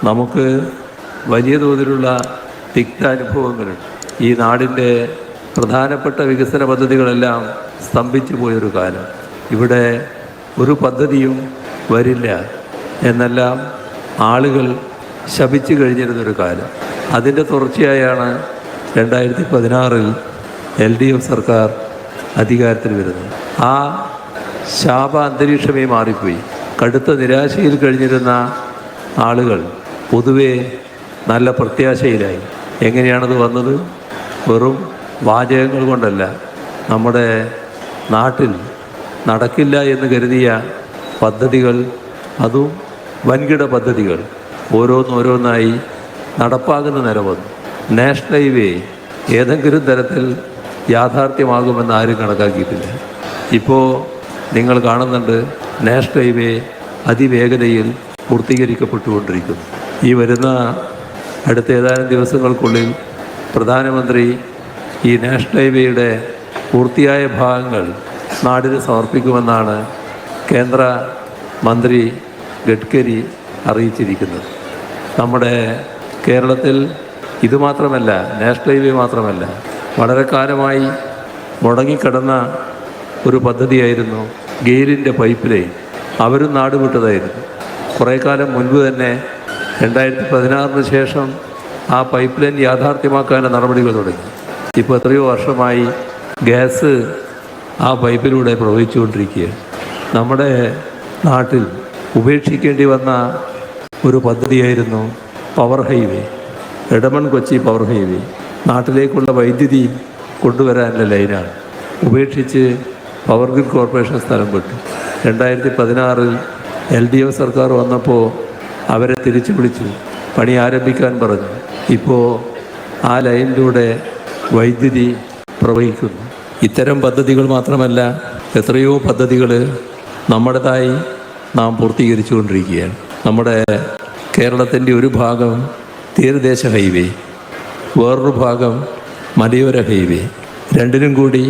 നമുക്ക് വലിയ തോതിലുള്ള തിക്താനുഭവങ്ങളുണ്ട്. ഈ നാടിൻ്റെ പ്രധാനപ്പെട്ട വികസന പദ്ധതികളെല്ലാം സ്തംഭിച്ചു പോയൊരു കാലം. ഇവിടെ ഒരു പദ്ധതിയും വരില്ല എന്നെല്ലാം ആളുകൾ ശപിച്ചു കഴിഞ്ഞിരുന്നൊരു കാലം. അതിൻ്റെ തുടർച്ചയായാണ് 2016 LDF സർക്കാർ അധികാരത്തിൽ വരുന്നത്. ആ ശാപ അന്തരീക്ഷമേ മാറിപ്പോയി. കടുത്ത നിരാശയിൽ കഴിഞ്ഞിരുന്ന ആളുകൾ പൊതുവെ നല്ല പ്രത്യാശയിലായി. എങ്ങനെയാണത് വന്നത്? വെറും വാചകങ്ങൾ കൊണ്ടല്ല. നമ്മുടെ നാട്ടിൽ നടക്കില്ല എന്ന് കരുതിയ പദ്ധതികൾ, അതും വൻകിട പദ്ധതികൾ ഓരോന്നോരോന്നായി നടപ്പാകുന്ന നില വന്നു. നാഷണൽ ഹൈവേ ഏതെങ്കിലും തരത്തിൽ യാഥാർത്ഥ്യമാകുമെന്ന് ആരും കണക്കാക്കിയിട്ടില്ല. ഇപ്പോൾ നിങ്ങൾ കാണുന്നുണ്ട്, നാഷണൽ ഹൈവേ അതിവേഗതയിൽ പൂർത്തീകരിക്കപ്പെട്ടുകൊണ്ടിരിക്കുന്നു. ഈ വരുന്ന അടുത്ത ഏതാനും ദിവസങ്ങൾക്കുള്ളിൽ പ്രധാനമന്ത്രി ഈ നാഷണൽ ഹൈവേയുടെ പൂർത്തിയായ ഭാഗങ്ങൾ നാടിന് സമർപ്പിക്കുമെന്നാണ് കേന്ദ്ര മന്ത്രി ഗഡ്കരി അറിയിച്ചിരിക്കുന്നത്. നമ്മുടെ കേരളത്തിൽ ഇതുമാത്രമല്ല, നാഷണൽ ഹൈവേ മാത്രമല്ല, വളരെ കാലമായി മുടങ്ങിക്കിടന്ന ഒരു പദ്ധതിയായിരുന്നു ഗെയിലിൻ്റെ പൈപ്പ് ലൈൻ. അവരും നാട് വിട്ടതായിരുന്നു. കുറേ കാലം മുൻപ് തന്നെ 2016 ശേഷം ആ പൈപ്പ് ലൈൻ യാഥാർത്ഥ്യമാക്കാനുള്ള നടപടികൾ തുടങ്ങി. ഇപ്പോൾ എത്രയോ വർഷമായി ഗ്യാസ് ആ പൈപ്പിലൂടെ പ്രവഹിച്ചുകൊണ്ടിരിക്കുകയാണ്. നമ്മുടെ നാട്ടിൽ ഉപേക്ഷിക്കേണ്ടി വന്ന ഒരു പദ്ധതിയായിരുന്നു power highway, Edamon Kochi power highway. നാട്ടിലേക്കുള്ള വൈദ്യുതി കൊണ്ടുവരാനുള്ള ലൈനാണ്. ഉപേക്ഷിച്ച് പവർ ഗ്രിഡ് കോർപ്പറേഷൻ സ്ഥലം വിട്ടു. 2016 LDF സർക്കാർ വന്നപ്പോൾ അവരെ തിരിച്ചു വിളിച്ചു, പണി ആരംഭിക്കാൻ പറഞ്ഞു. ഇപ്പോൾ ആ ലൈനിലൂടെ വൈദ്യുതി പ്രവഹിക്കുന്നു. ഇത്തരം പദ്ധതികൾ മാത്രമല്ല, എത്രയോ പദ്ധതികൾ നമ്മുടേതായി നാം പൂർത്തീകരിച്ചു കൊണ്ടിരിക്കുകയാണ്. നമ്മുടെ കേരളത്തിൻ്റെ ഒരു ഭാഗം തീരദേശ ഹൈവേ, വേറൊരു ഭാഗം മലയോര ഹൈവേ. രണ്ടിനും കൂടി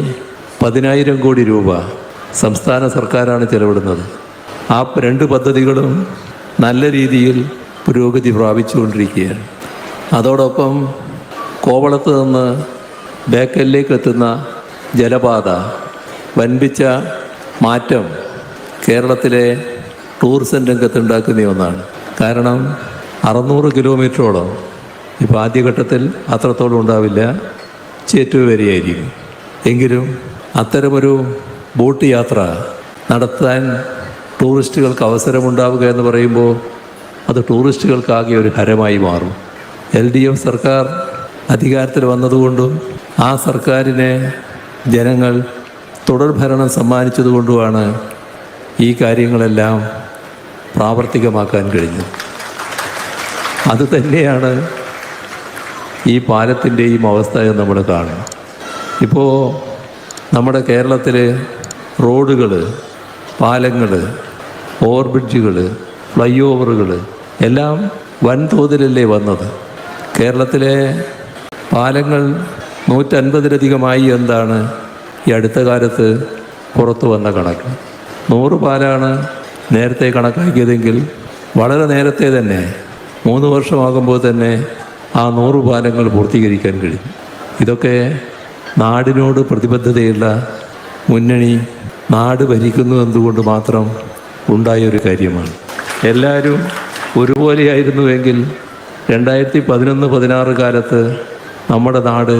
10,000 കോടി രൂപ സംസ്ഥാന സർക്കാരാണ് ചെലവിടുന്നത്. ആ രണ്ട് പദ്ധതികളും നല്ല രീതിയിൽ പുരോഗതി പ്രാപിച്ചുകൊണ്ടിരിക്കുകയാണ്. അതോടൊപ്പം കോവളത്ത് നിന്ന് ബേക്കലിലേക്ക് എത്തുന്ന ജലപാത വൻപിച്ച മാറ്റം കേരളത്തിലെ ടൂറിസം രംഗത്തുണ്ടാക്കുന്ന ഒന്നാണ്. കാരണം 600 കിലോമീറ്ററോളം, ഇപ്പോൾ ആദ്യഘട്ടത്തിൽ അത്രത്തോളം ഉണ്ടാവില്ല, ചേറ്റൂർ വരെയായിരിക്കും. എങ്കിലും അത്തരമൊരു ബോട്ട് യാത്ര നടത്താൻ ടൂറിസ്റ്റുകൾക്ക് അവസരമുണ്ടാവുക എന്ന് പറയുമ്പോൾ അത് ടൂറിസ്റ്റുകൾക്കാകെ ഒരു ഹരമായി മാറും. LDF സർക്കാർ അധികാരത്തിൽ വന്നതുകൊണ്ടും ആ സർക്കാരിനെ ജനങ്ങൾ തുടർഭരണം സമ്മാനിച്ചതുകൊണ്ടുമാണ് ഈ കാര്യങ്ങളെല്ലാം പ്രാവർത്തികമാക്കാൻ കഴിഞ്ഞത്. അതുതന്നെയാണ് ഈ പാലത്തിൻ്റെയും അവസ്ഥ എന്ന് നമ്മൾ കാണും. ഇപ്പോൾ നമ്മുടെ കേരളത്തിൽ റോഡുകൾ, പാലങ്ങൾ, ഓവർബ്രിഡ്ജുകൾ, ഫ്ലൈ ഓവറുകൾ എല്ലാം വൻതോതിലല്ലേ വന്നത്. കേരളത്തിലെ പാലങ്ങൾ 150-ലധികമായി എന്താണ് ഈ അടുത്ത കാലത്ത് പുറത്തു വന്ന കണക്ക്. 100 പാലാണ് നേരത്തെ കണക്കാക്കിയതെങ്കിൽ വളരെ നേരത്തെ തന്നെ 3 വർഷമാകുമ്പോൾ തന്നെ ആ 100 പാലങ്ങൾ പൂർത്തീകരിക്കാൻ കഴിയും. ഇതൊക്കെ നാടിനോട് പ്രതിബദ്ധതയുള്ള മുന്നണി നാട് ഭരിക്കുന്നു എന്നതുകൊണ്ട് മാത്രം ഉണ്ടായൊരു കാര്യമാണ്. എല്ലാവരും ഒരുപോലെയായിരുന്നുവെങ്കിൽ 2011-16 കാലത്ത് നമ്മുടെ നാട്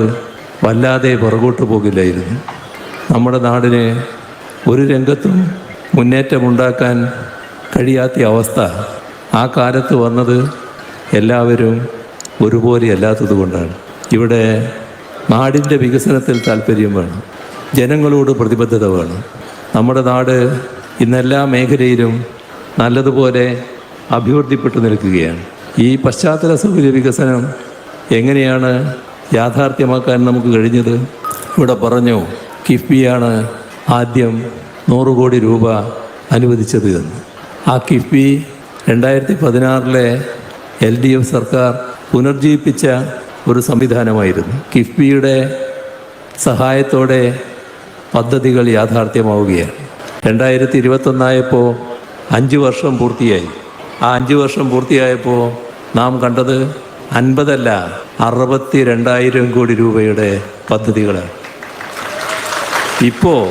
വല്ലാതെ പുറകോട്ട് പോകില്ലായിരുന്നു. നമ്മുടെ നാടിന് ഒരു രംഗത്തും മുന്നേറ്റമുണ്ടാക്കാൻ കഴിയാത്ത അവസ്ഥ ആ കാലത്ത് വന്നത് എല്ലാവരും ഒരുപോലെ അല്ലാത്തത് കൊണ്ടാണ്. ഇവിടെ നാടിൻ്റെ വികസനത്തിൽ താല്പര്യം വേണം, ജനങ്ങളോട് പ്രതിബദ്ധത വേണം. നമ്മുടെ നാട് ഇന്നെല്ലാ മേഖലയിലും നല്ലതുപോലെ അഭിവൃദ്ധിപ്പെട്ടു നിൽക്കുകയാണ്. ഈ പശ്ചാത്തല സൗകര്യ വികസനം എങ്ങനെയാണ് യാഥാർത്ഥ്യമാക്കാൻ നമുക്ക് കഴിഞ്ഞത്? ഇവിടെ പറഞ്ഞു, കിഫ്ബിയാണ് ആദ്യം 100 കോടി രൂപ അനുവദിച്ചത് എന്ന്. ആ കിഫ്ബി 2016 LDF സർക്കാർ പുനർജീവിപ്പിച്ച ഒരു സംവിധാനമായിരുന്നു. കിഫ്ബിയുടെ സഹായത്തോടെ പദ്ധതികൾ യാഥാർത്ഥ്യമാവുകയാണ്. 2021 5 വർഷം പൂർത്തിയായി. ആ 5 വർഷം പൂർത്തിയായപ്പോൾ നാം കണ്ടത് 50 അല്ല 62,000 കോടി രൂപയുടെ പദ്ധതികളാണ്. ഇപ്പോൾ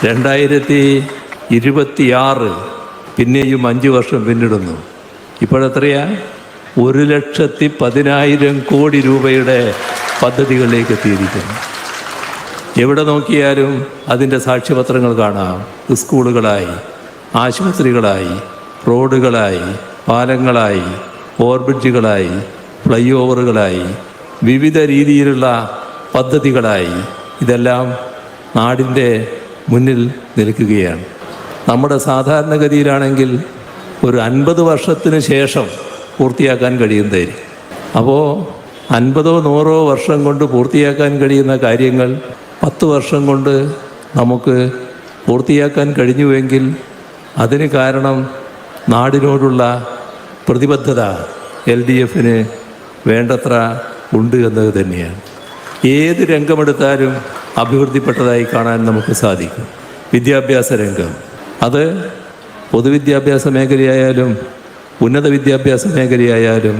2026 പിന്നെയും 5 വർഷം പിന്നിടുന്നു. ഇപ്പോഴെത്രയാ? 1,10,000 കോടി രൂപയുടെ പദ്ധതികളിലേക്ക് എത്തിയിരിക്കുന്നു. എവിടെ നോക്കിയാലും അതിൻ്റെ സാക്ഷ്യപത്രങ്ങൾ കാണാം. സ്കൂളുകളായി, ആശുപത്രികളായി, റോഡുകളായി, പാലങ്ങളായി, ഓവർബ്രിഡ്ജുകളായി, ഫ്ലൈ ഓവറുകളായി, വിവിധ രീതിയിലുള്ള പദ്ധതികളായി ഇതെല്ലാം നാടിൻ്റെ മുന്നിൽ നിൽക്കുകയാണ്. നമ്മുടെ സാധാരണഗതിയിലാണെങ്കിൽ ഒരു 50 വർഷത്തിന് ശേഷം പൂർത്തിയാക്കാൻ കഴിയുന്നതായിരിക്കും. അപ്പോൾ 50 100 വർഷം കൊണ്ട് പൂർത്തിയാക്കാൻ കഴിയുന്ന കാര്യങ്ങൾ 10 വർഷം കൊണ്ട് നമുക്ക് പൂർത്തിയാക്കാൻ കഴിഞ്ഞുവെങ്കിൽ അതിന് കാരണം നാടിനോടുള്ള പ്രതിബദ്ധത LDFന് വേണ്ടത്ര ഉണ്ട് എന്നത് തന്നെയാണ്. ഏത് രംഗമെടുത്താലും അഭിവൃദ്ധിപ്പെട്ടതായി കാണാൻ നമുക്ക് സാധിക്കും. വിദ്യാഭ്യാസ രംഗം, അത് പൊതുവിദ്യാഭ്യാസ മേഖലയായാലും ഉന്നത വിദ്യാഭ്യാസ മേഖലയായാലും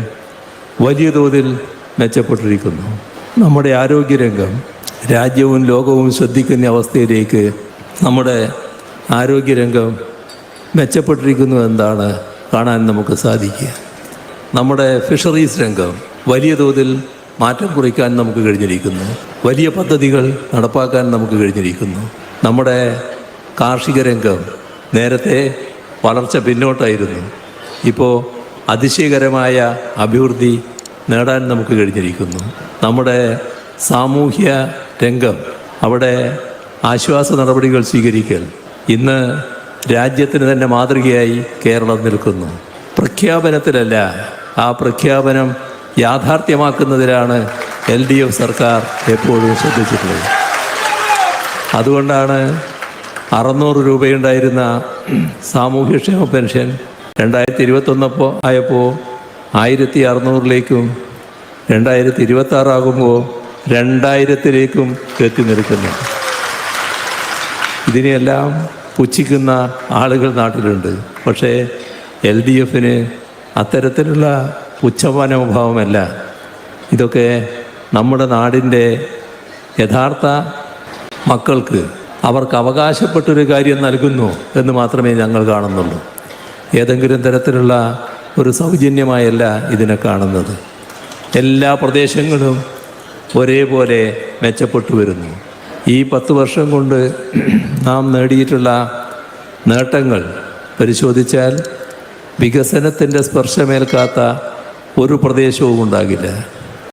വലിയ തോതിൽ മെച്ചപ്പെട്ടിരിക്കുന്നു. നമ്മുടെ ആരോഗ്യരംഗം, രാജ്യവും ലോകവും ശ്രദ്ധിക്കുന്ന അവസ്ഥയിലേക്ക് നമ്മുടെ ആരോഗ്യരംഗം മെച്ചപ്പെട്ടിരിക്കുന്നു എന്നാണ് കാണാൻ നമുക്ക് സാധിക്കുക. നമ്മുടെ ഫിഷറീസ് രംഗം വലിയ തോതിൽ മാറ്റം കുറിക്കാൻ നമുക്ക് കഴിഞ്ഞിരിക്കുന്നു. വലിയ പദ്ധതികൾ നടപ്പാക്കാൻ നമുക്ക് കഴിഞ്ഞിരിക്കുന്നു. നമ്മുടെ കാർഷിക രംഗം നേരത്തെ വളർച്ച പിന്നോട്ടായിരുന്നു. ഇപ്പോൾ അതിശയകരമായ അഭിവൃദ്ധി നേടാൻ നമുക്ക് കഴിഞ്ഞിരിക്കുന്നു. നമ്മുടെ സാമൂഹ്യ രംഗം, അവിടെ ആശ്വാസ നടപടികൾ സ്വീകരിക്കൽ ഇന്ന് രാജ്യത്തിന് തന്നെ മാതൃകയായി കേരളം നിൽക്കുന്നു. പ്രഖ്യാപനത്തിലല്ല, ആ പ്രഖ്യാപനം യാഥാർത്ഥ്യമാക്കുന്നതിലാണ് LDF സർക്കാർ എപ്പോഴും ശ്രദ്ധിച്ചിട്ടുള്ളത്. അതുകൊണ്ടാണ് 600 രൂപയുണ്ടായിരുന്ന സാമൂഹ്യക്ഷേമ പെൻഷൻ 2021 ആയപ്പോൾ 1,600ലേക്കും 2026 ആകുമ്പോൾ 2,000ലേക്കും എത്തി നിൽക്കുന്നു. ഇതിനെയെല്ലാം പുച്ഛിക്കുന്ന ആളുകൾ നാട്ടിലുണ്ട്. പക്ഷേ LDFന് അത്തരത്തിലുള്ള പുച്ഛമനോഭാവമല്ല. ഇതൊക്കെ നമ്മുടെ നാടിൻ്റെ യഥാർത്ഥ മക്കൾക്ക് അവർക്ക് അവകാശപ്പെട്ടൊരു കാര്യം നൽകുന്നു എന്ന് മാത്രമേ ഞങ്ങൾ കാണുന്നുള്ളൂ. ഏതെങ്കിലും തരത്തിലുള്ള ഒരു സൗജന്യമായല്ല ഇതിനെ കാണുന്നത്. എല്ലാ പ്രദേശങ്ങളും ഒരേപോലെ മെച്ചപ്പെട്ടു വരുന്നു. ഈ 10 വർഷം കൊണ്ട് നാം നേടിയിട്ടുള്ള നേട്ടങ്ങൾ പരിശോധിച്ചാൽ വികസനത്തിൻ്റെ സ്പർശമേൽക്കാത്ത ഒരു പ്രദേശവും ഉണ്ടാകില്ല.